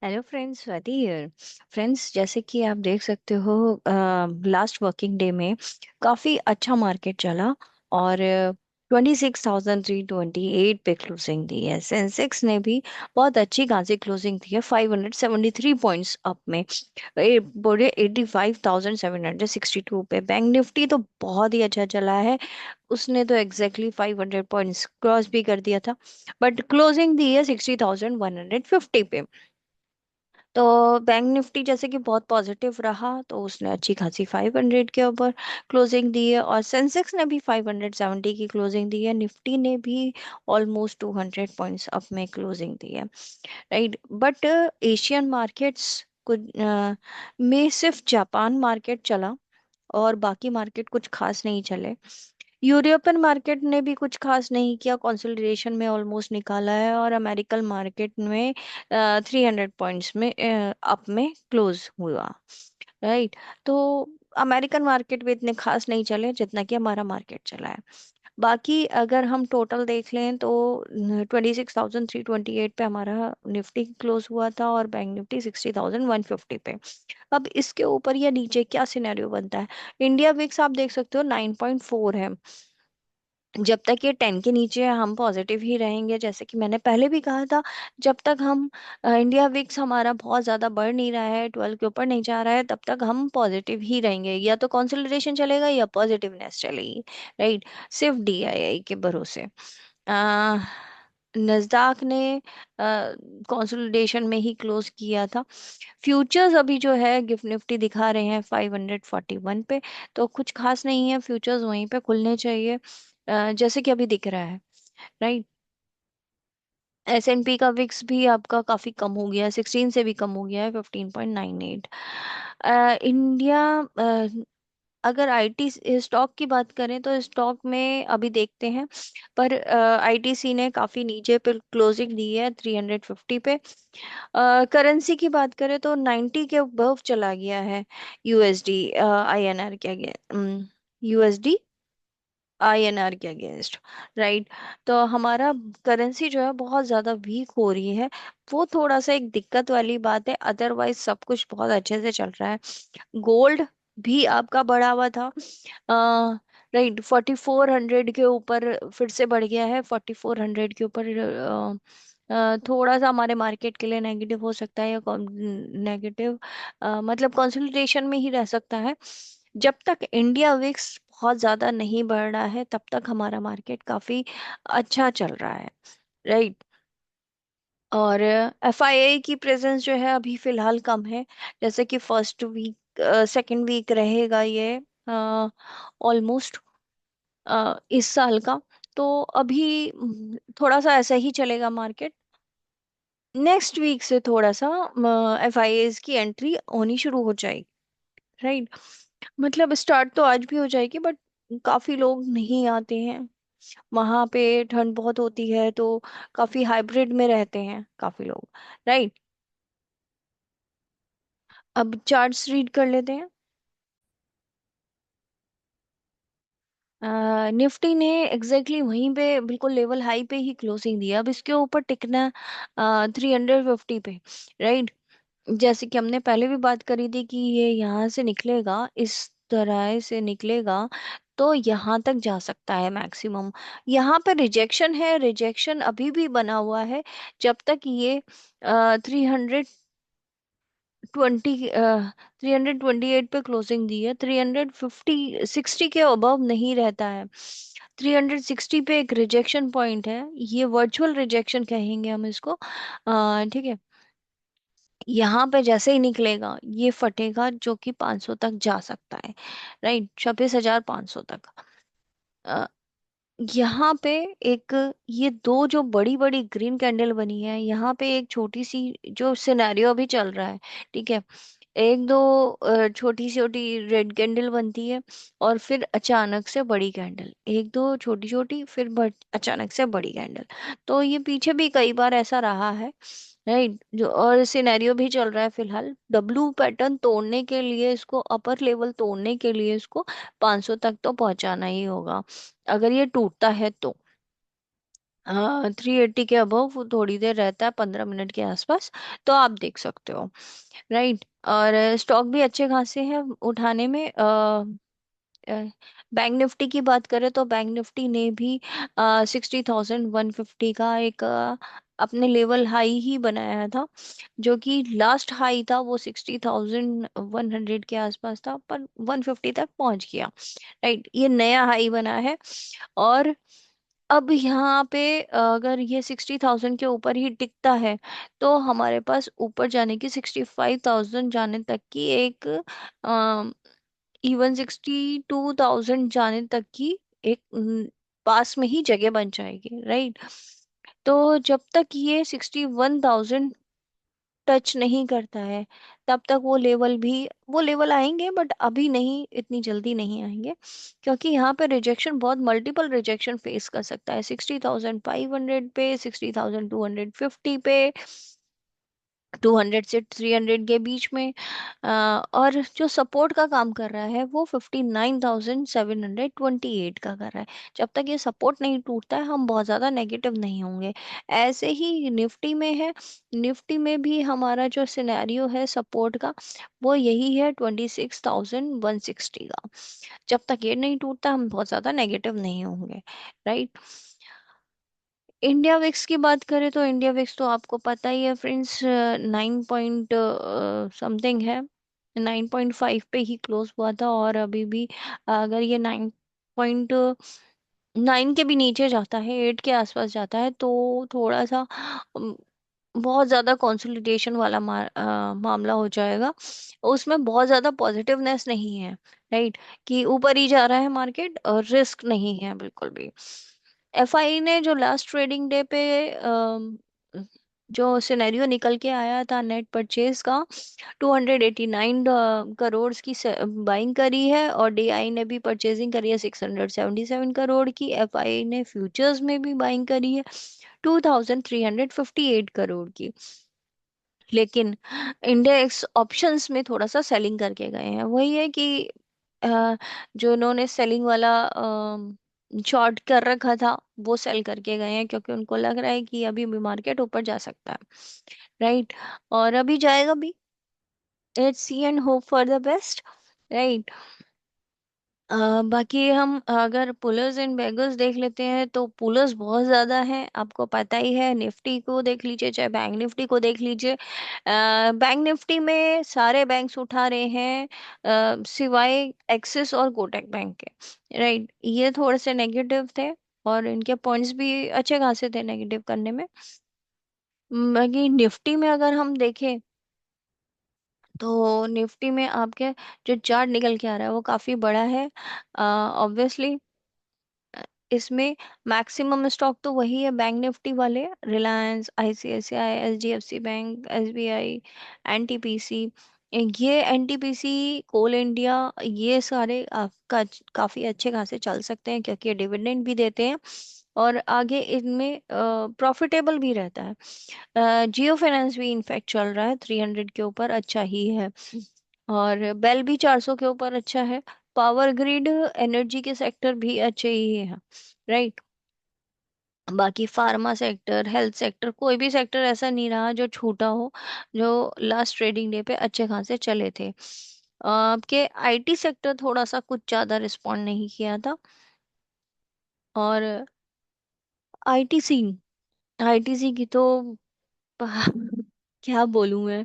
Hello friends, Swati here. Friends, जैसे कि आप देख सकते हो, लास्ट वर्किंग डे में काफ़ी अच्छा मार्केट चला और 26,328 पे क्लोजिंग दी है। सेंसेक्स ने भी बहुत अच्छी खासी क्लोजिंग दी है, 573 पॉइंट्स अप में। बोले 85,762 पे। बैंक निफ्टी तो बहुत ही अच्छा चला है, उसने तो एग्जैक्टली 500 पॉइंट्स क्रॉस भी कर दिया था, बट क्लोजिंग दी है 60,150 पे। तो बैंक निफ्टी जैसे कि बहुत पॉजिटिव रहा, तो उसने अच्छी खासी 500 के ऊपर क्लोजिंग दी है, और सेंसेक्स ने भी 570 की क्लोजिंग दी है। निफ्टी ने भी ऑलमोस्ट 200 पॉइंट्स अप में क्लोजिंग दी है। राइट, बट एशियन मार्केट्स कुछ में सिर्फ जापान मार्केट चला और बाकी मार्केट कुछ खास नहीं चले। यूरोपियन मार्केट ने भी कुछ खास नहीं किया, कंसोलिडेशन में ऑलमोस्ट निकाला है, और अमेरिकन मार्केट में 300 पॉइंट्स में अप में क्लोज हुआ। राइट। तो अमेरिकन मार्केट भी इतने खास नहीं चले जितना कि हमारा मार्केट चला है। बाकी अगर हम टोटल देख लें तो 26,328 पे हमारा निफ्टी क्लोज हुआ था, और बैंक निफ्टी 60,150 पे। अब इसके ऊपर या नीचे क्या सिनेरियो बनता है? इंडिया विक्स आप देख सकते हो 9.4 है। जब तक ये 10 के नीचे है हम पॉजिटिव ही रहेंगे, जैसे कि मैंने पहले भी कहा था। जब तक हम इंडिया विक्स हमारा बहुत ज्यादा बढ़ नहीं रहा है, 12 के ऊपर नहीं जा रहा है, तब तक हम पॉजिटिव ही रहेंगे। या तो कंसोलिडेशन चलेगा या पॉजिटिवनेस चलेगी। राइट। सिर्फ डीआईआई के भरोसे नस्दाक ने कंसोलिडेशन में ही क्लोज किया था। फ्यूचर्स अभी जो है गिफ्ट निफ्टी दिखा रहे हैं 541 पे, तो कुछ खास नहीं है, फ्यूचर्स वहीं पे खुलने चाहिए, जैसे कि अभी दिख रहा है। राइट। एसएनपी का विक्स भी आपका काफी कम हो गया है, 16 से भी कम हो गया है, 15.98। इंडिया, अगर आईटी स्टॉक की बात करें तो स्टॉक में अभी देखते हैं, पर आईटीसी ने काफी नीचे पे क्लोजिंग दी है 350 पे। करेंसी की बात करें तो 90 के अबव चला गया है। यूएसडी आईएनआर के अगेंस्ट, यूएसडी आईएनआर के अगेंस्ट। राइट। तो हमारा करेंसी जो है बहुत ज्यादा वीक हो रही है, वो थोड़ा सा एक दिक्कत वाली बात है, अदरवाइज सब कुछ बहुत अच्छे से चल रहा है। गोल्ड भी आपका बढ़ा हुआ था। राइट, 4400 के ऊपर फिर से बढ़ गया है, 4400 के ऊपर। थोड़ा सा हमारे मार्केट के लिए नेगेटिव हो सकता है, या नेगेटिव मतलब कंसोलिडेशन में ही रह सकता है। जब तक इंडिया विक्स बहुत ज्यादा नहीं बढ़ रहा है, तब तक हमारा मार्केट काफी अच्छा चल रहा है। राइट। और एफआईआई की प्रेजेंस जो है अभी फिलहाल कम है, जैसे कि फर्स्ट वीक सेकंड वीक रहेगा ये ऑलमोस्ट इस साल का। तो अभी थोड़ा सा ऐसा ही चलेगा मार्केट। नेक्स्ट वीक से थोड़ा सा एफआईआईज की एंट्री होनी शुरू हो जाएगी। राइट। मतलब स्टार्ट तो आज भी हो जाएगी, बट काफी लोग नहीं आते हैं वहां पे, ठंड बहुत होती है, तो काफी हाइब्रिड में रहते हैं काफी लोग। राइट। अब चार्ट्स रीड कर लेते हैं। निफ्टी ने एग्जैक्टली वहीं पे बिल्कुल लेवल हाई पे ही क्लोजिंग दिया, अब इसके ऊपर टिकना 350 पे। राइट। जैसे कि हमने पहले भी बात करी थी कि ये यहाँ से निकलेगा, इस तरह से निकलेगा, तो यहाँ तक जा सकता है मैक्सिमम। यहाँ पे रिजेक्शन है, रिजेक्शन अभी भी बना हुआ है। जब तक ये 320 328 पे क्लोजिंग दी है, 350 60 के अबव नहीं रहता है। 360 पे एक रिजेक्शन पॉइंट है, ये वर्चुअल रिजेक्शन कहेंगे हम इसको। ठीक है। यहाँ पे जैसे ही निकलेगा ये फटेगा, जो कि 500 तक जा सकता है। राइट, 26,500 तक। यहाँ पे एक, ये दो जो बड़ी बड़ी ग्रीन कैंडल बनी है, यहाँ पे एक छोटी सी जो सिनेरियो अभी चल रहा है। ठीक है। एक दो छोटी छोटी रेड कैंडल बनती है, और फिर अचानक से बड़ी कैंडल, एक दो छोटी छोटी, फिर अचानक से बड़ी कैंडल। तो ये पीछे भी कई बार ऐसा रहा है। राइट। जो और सिनेरियो भी चल रहा है फिलहाल, डब्लू पैटर्न तोड़ने के लिए, इसको अपर लेवल तोड़ने के लिए इसको 500 तक तो पहुंचाना ही होगा, अगर ये टूटता है तो। 380 के अबव वो थोड़ी देर रहता है, 15 मिनट के आसपास, तो आप देख सकते हो। राइट। और स्टॉक भी अच्छे खासे हैं उठाने में। बैंक निफ्टी की बात करें तो बैंक निफ्टी ने भी 60,150 का एक अपने लेवल हाई ही बनाया था। जो कि लास्ट हाई था वो 60,100 के आसपास था, पर 150 तक पहुंच गया। राइट, ये नया हाई बना है। और अब यहाँ पे अगर ये 60,000 के ऊपर ही टिकता है तो हमारे पास ऊपर जाने की, 65,000 जाने तक की एक, इवन 62,000 जाने तक की एक पास में ही जगह बन जाएगी। राइट। तो जब तक ये 61,000 टच नहीं करता है, तब तक वो लेवल आएंगे, बट अभी नहीं, इतनी जल्दी नहीं आएंगे। क्योंकि यहाँ पे रिजेक्शन, बहुत मल्टीपल रिजेक्शन फेस कर सकता है, 60,500 पे, 60,250 पे, 200 से 300 के बीच में। और जो सपोर्ट का काम कर रहा है वो 59,728 का कर रहा है। जब तक ये सपोर्ट नहीं टूटता है हम बहुत ज़्यादा नेगेटिव नहीं होंगे। ऐसे ही निफ्टी में है। निफ्टी में भी हमारा जो सिनेरियो है सपोर्ट का, वो यही है 26,160 का। जब तक ये नहीं टूटता हम बहुत ज़्यादा नेगेटिव नहीं होंगे। राइट। इंडिया विक्स की बात करें तो इंडिया विक्स तो आपको पता ही है फ्रेंड्स, 9 पॉइंट समथिंग है। 9.5 पे ही क्लोज हुआ था, और अभी भी अगर ये 9.9 के भी नीचे जाता है, 8 के आसपास जाता है, तो थोड़ा सा बहुत ज़्यादा कंसोलिडेशन वाला मामला हो जाएगा। उसमें बहुत ज़्यादा पॉजिटिवनेस नहीं है। राइट। कि ऊपर ही जा रहा है मार्केट, और रिस्क नहीं है बिल्कुल भी। एफआई ने जो लास्ट ट्रेडिंग डे पे जो सिनेरियो निकल के आया था नेट परचेज का, 289 करोड़ की बाइंग करी है, और डीआई ने भी परचेजिंग करी है 677 करोड़ की। एफआई ने फ्यूचर्स में भी बाइंग करी है 2,358 करोड़ की। लेकिन इंडिया एक्स ऑप्शंस में थोड़ा सा सेलिंग करके गए हैं। वही है कि जो उन्होंने सेलिंग वाला शॉर्ट कर रखा था वो सेल करके गए हैं, क्योंकि उनको लग रहा है कि अभी भी मार्केट ऊपर जा सकता है। राइट। और अभी जाएगा भी। Let's see and hope for the best. Right. बाकी हम अगर पुलर्स एंड बेगर्स देख लेते हैं तो पुलर्स बहुत ज़्यादा हैं, आपको पता ही है। निफ्टी को देख लीजिए, चाहे बैंक निफ्टी को देख लीजिए। बैंक निफ्टी में सारे बैंक्स उठा रहे हैं, सिवाय एक्सिस और कोटक बैंक के। राइट, ये थोड़े से नेगेटिव थे, और इनके पॉइंट्स भी अच्छे खासे थे नेगेटिव करने में। बाकी निफ्टी में अगर हम देखें तो निफ्टी में आपके जो चार्ट निकल के आ रहा है वो काफ़ी बड़ा है। ऑब्वियसली इसमें मैक्सिमम स्टॉक तो वही है, बैंक निफ्टी वाले, Reliance, ICICI, HDFC bank, SBI, NTPC. ये एनटीपीसी, कोल इंडिया, ये सारे आपका काफी अच्छे खासे चल सकते हैं, क्योंकि ये डिविडेंड भी देते हैं, और आगे इनमें प्रॉफिटेबल भी रहता है। जियो फाइनेंस भी इनफैक्ट चल रहा है 300 के ऊपर, अच्छा ही है। और बेल भी 400 के ऊपर अच्छा है। पावर ग्रिड, एनर्जी के सेक्टर भी अच्छे ही है। राइट। बाकी फार्मा सेक्टर, हेल्थ सेक्टर, कोई भी सेक्टर ऐसा नहीं रहा जो छूटा हो, जो लास्ट ट्रेडिंग डे पे अच्छे खासे चले थे। आपके आईटी सेक्टर थोड़ा सा कुछ ज्यादा रिस्पॉन्ड नहीं किया था। और आईटीसी, आईटीसी की तो क्या बोलूं मैं।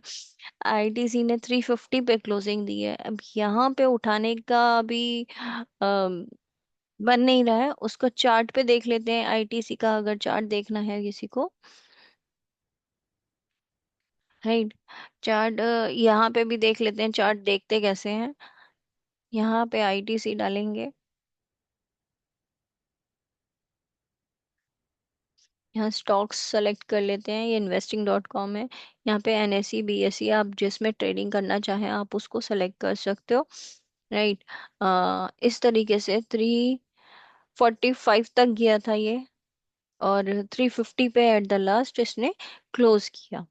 आईटीसी ने 350 पे क्लोजिंग दी है। अब यहाँ पे उठाने का अभी बन नहीं रहा है। उसको चार्ट पे देख लेते हैं, आईटीसी का अगर चार्ट देखना है किसी को। राइट। चार्ट यहाँ पे भी देख लेते हैं, चार्ट देखते कैसे हैं। यहाँ पे आईटीसी डालेंगे, यहाँ स्टॉक्स सेलेक्ट कर लेते हैं, ये investing.com है। यहाँ पे एनएसई बीएसई, आप जिसमें ट्रेडिंग करना चाहें आप उसको सेलेक्ट कर सकते हो। राइट। इस तरीके से 345 तक गया था ये, और 350 पे एट द लास्ट इसने क्लोज किया।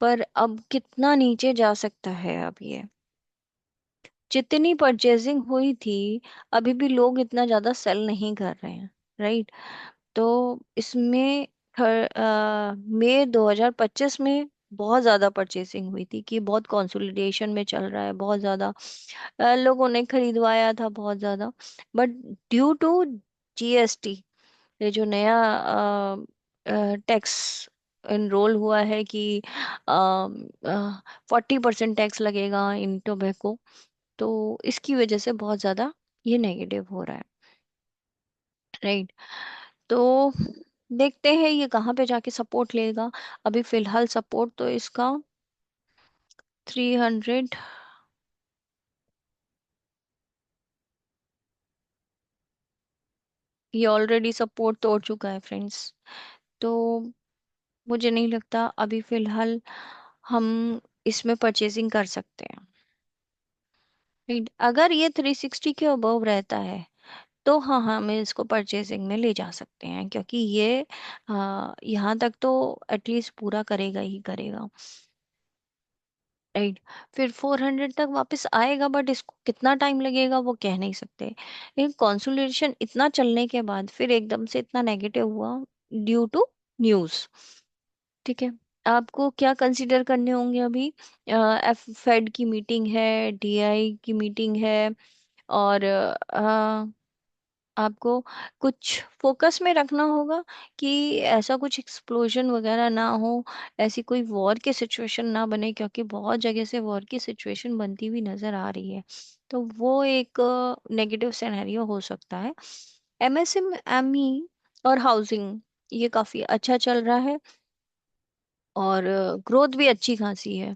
पर अब कितना नीचे जा सकता है अब ये, जितनी परचेजिंग हुई थी अभी भी लोग इतना ज्यादा सेल नहीं कर रहे हैं। राइट। तो इसमें मई 2025 में बहुत ज़्यादा परचेसिंग हुई थी कि बहुत कंसोलिडेशन में चल रहा है, बहुत ज़्यादा लोगों ने खरीदवाया था बहुत ज़्यादा। बट ड्यू टू जीएसटी, ये जो नया टैक्स एनरोल हुआ है कि 40% टैक्स लगेगा इन टोबैको, तो इसकी वजह से बहुत ज़्यादा ये नेगेटिव हो रहा है। राइट। तो देखते हैं ये कहाँ पे जाके सपोर्ट लेगा। अभी फिलहाल सपोर्ट तो इसका 300, ये ऑलरेडी सपोर्ट तोड़ चुका है फ्रेंड्स। तो मुझे नहीं लगता अभी फिलहाल हम इसमें परचेजिंग कर सकते हैं। Right? अगर ये 360 के अबव रहता है तो हाँ हाँ हम इसको परचेजिंग में ले जा सकते हैं, क्योंकि ये यहाँ तक तो एटलीस्ट पूरा करेगा ही करेगा। राइट। फिर 400 तक वापस आएगा, बट इसको कितना टाइम लगेगा वो कह नहीं सकते। लेकिन कंसोलिडेशन इतना चलने के बाद फिर एकदम से इतना नेगेटिव हुआ ड्यू टू न्यूज़। ठीक है। आपको क्या कंसीडर करने होंगे अभी? एफ फेड की मीटिंग है, डीआई की मीटिंग है, और आपको कुछ फोकस में रखना होगा कि ऐसा कुछ एक्सप्लोजन वगैरह ना हो, ऐसी कोई वॉर की सिचुएशन ना बने, क्योंकि बहुत जगह से वॉर की सिचुएशन बनती हुई नजर आ रही है। तो वो एक नेगेटिव सिनेरियो हो सकता है। एमएसएमई और हाउसिंग ये काफी अच्छा चल रहा है, और ग्रोथ भी अच्छी खासी है।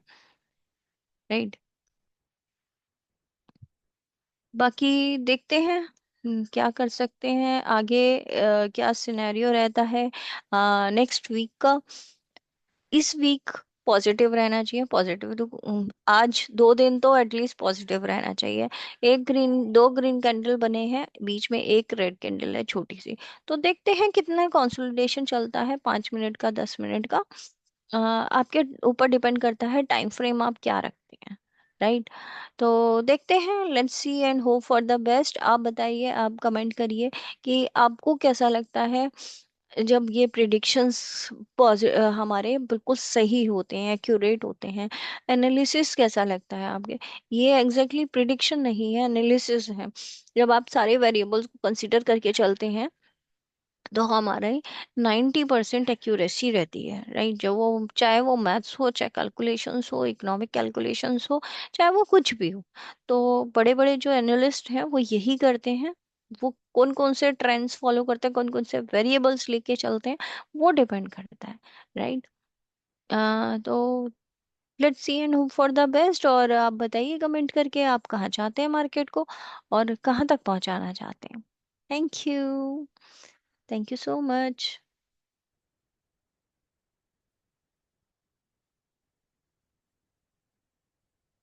राइट। बाकी देखते हैं क्या कर सकते हैं आगे, क्या सिनेरियो रहता है नेक्स्ट वीक का। इस वीक पॉजिटिव रहना चाहिए। पॉजिटिव तो आज 2 दिन तो एटलीस्ट पॉजिटिव रहना चाहिए। एक ग्रीन, दो ग्रीन कैंडल बने हैं, बीच में एक रेड कैंडल है छोटी सी। तो देखते हैं कितना कंसोलिडेशन चलता है, 5 मिनट का, 10 मिनट का। आपके ऊपर डिपेंड करता है टाइम फ्रेम आप क्या रखते हैं। राइट। तो देखते हैं, let's see and hope for the best. आप बताइए, आप कमेंट करिए कि आपको कैसा लगता है जब ये प्रिडिक्शंस हमारे बिल्कुल सही होते हैं, एक्यूरेट होते हैं। एनालिसिस कैसा लगता है आपके? ये एग्जैक्टली प्रिडिक्शन नहीं है, एनालिसिस है। जब आप सारे वेरिएबल्स को कंसिडर करके चलते हैं तो हमारे 90% एक्यूरेसी रहती है। राइट। जो वो, चाहे वो मैथ्स हो, चाहे कैलकुलेशंस हो, इकोनॉमिक कैलकुलेशंस हो, चाहे वो कुछ भी हो, तो बड़े बड़े जो एनालिस्ट हैं वो यही करते हैं। वो कौन कौन से ट्रेंड्स फॉलो करते हैं, कौन कौन से वेरिएबल्स लेके चलते हैं, वो डिपेंड करता है। राइट। तो let's see and hope for the best. और आप बताइए कमेंट करके आप कहाँ चाहते हैं मार्केट को, और कहाँ तक पहुंचाना चाहते हैं। Thank you. Thank you so much.